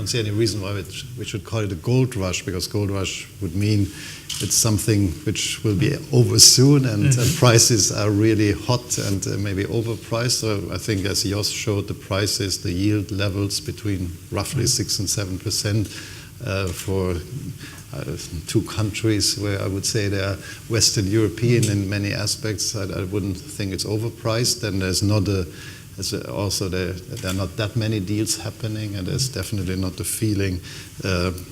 don't see any reason why we should call it a gold rush, because gold rush would mean it's something which will be over soon, and prices are really hot and maybe overpriced. So I think, as Jos showed, the prices, the yield levels between roughly 6 and 7% for two countries where I would say they are Western European in many aspects. I wouldn't think it's overpriced. And there's not also there are not that many deals happening, and there's definitely not the feeling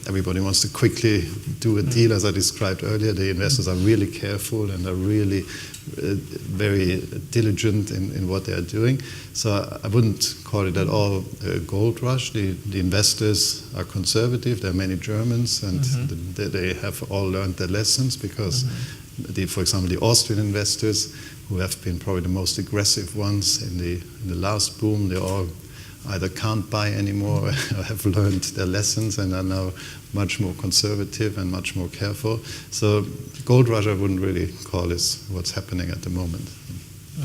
everybody wants to quickly do a deal. As I described earlier, the investors are really careful and are really very diligent in what they are doing. So I wouldn't call it at all a gold rush. The investors are conservative. There are many Germans, and they have all learned their lessons, because for example, the Austrian investors, who have been probably the most aggressive ones in the last boom, they all either can't buy anymore or have learned their lessons and are now much more conservative and much more careful. So gold rush I wouldn't really call is what's happening at the moment.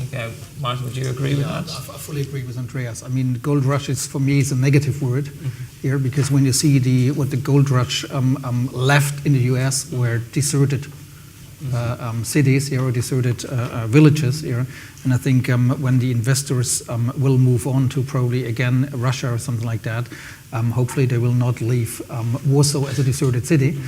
Okay, Martin, would you agree with that? I fully agree with Andreas. I mean, gold rush is, for me, is a negative word here, because when you see what the gold rush left in the US were deserted cities here, or deserted villages here. And I think when the investors will move on to probably again Russia or something like that, hopefully they will not leave Warsaw as a deserted city.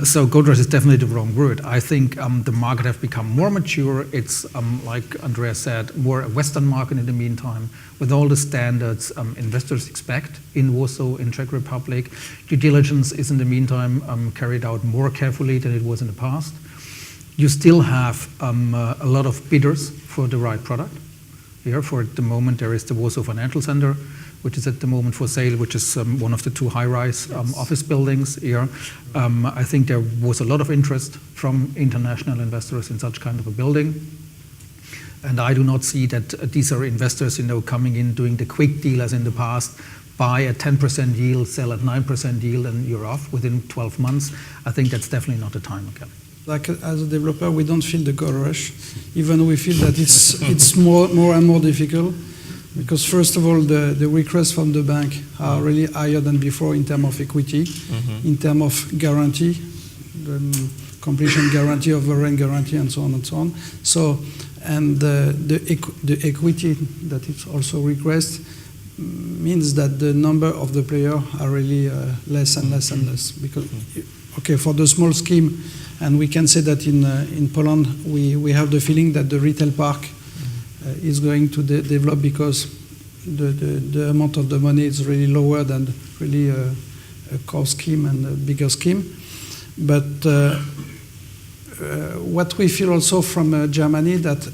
So gold rush is definitely the wrong word. I think the market have become more mature. It's, like Andreas said, more a Western market in the meantime, with all the standards investors expect in Warsaw, in Czech Republic. Due diligence is in the meantime carried out more carefully than it was in the past. You still have a lot of bidders for the right product. Here, for the moment, there is the Warsaw Financial Center, which is at the moment for sale, which is one of the two high-rise office buildings here. I think there was a lot of interest from international investors in such kind of a building. And I do not see that these are investors, coming in, doing the quick deal as in the past, buy at 10% yield, sell at 9% yield, and you're off within 12 months. I think that's definitely not the time again. Like as a developer, we don't feel the gold rush, even though we feel that it's more and more difficult, because first of all, the requests from the bank are really higher than before in terms of equity, in terms of guarantee, the completion guarantee, overrun guarantee, and so on and so on. So, and the equity that is also requested means that the number of the players are really less and less and less. Because, okay, for the small scheme, and we can say that in Poland, we have the feeling that the retail park is going to develop, because the amount of the money is really lower than really a core scheme and a bigger scheme. But what we feel also from Germany, that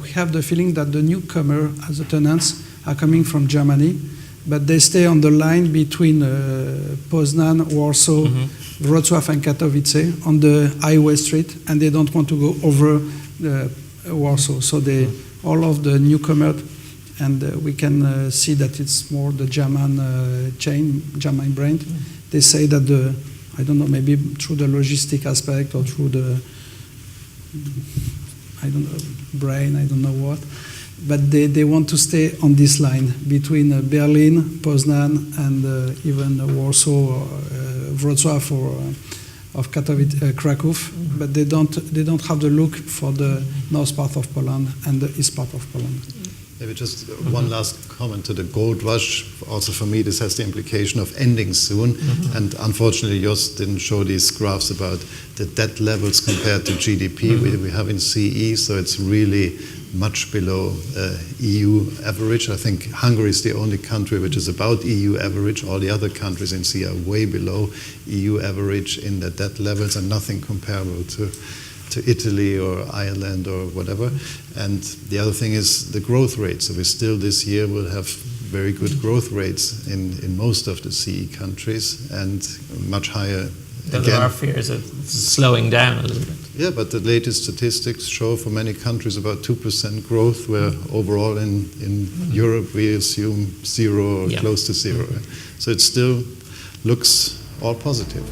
we have the feeling that the newcomer as the tenants are coming from Germany, but they stay on the line between Poznan, Warsaw, Wrocław and Katowice on the highway street, and they don't want to go over Warsaw. So all of the newcomers, and we can see that it's more the German German brand. They say that I don't know, maybe through the logistic aspect or through the, I don't know, brain, I don't know what, but they want to stay on this line between Berlin, Poznan, and even Warsaw, Wrocław, or Katowice, Krakow, but they don't have the look for the north part of Poland and the east part of Poland. Maybe just one last comment to the gold rush. Also for me, this has the implication of ending soon. And unfortunately, Jos didn't show these graphs about the debt levels compared to GDP we have in CE. So it's really much below EU average. I think Hungary is the only country which is about EU average. All the other countries in CE are way below EU average in their debt levels, and nothing comparable to Italy or Ireland or whatever. And the other thing is the growth rate. So we still this year will have very good growth rates in most of the CE countries, and much higher. There are fears of slowing down a little bit. Yeah, but the latest statistics show for many countries about 2% growth, where overall in Europe we assume zero or close to zero. So it still looks all positive.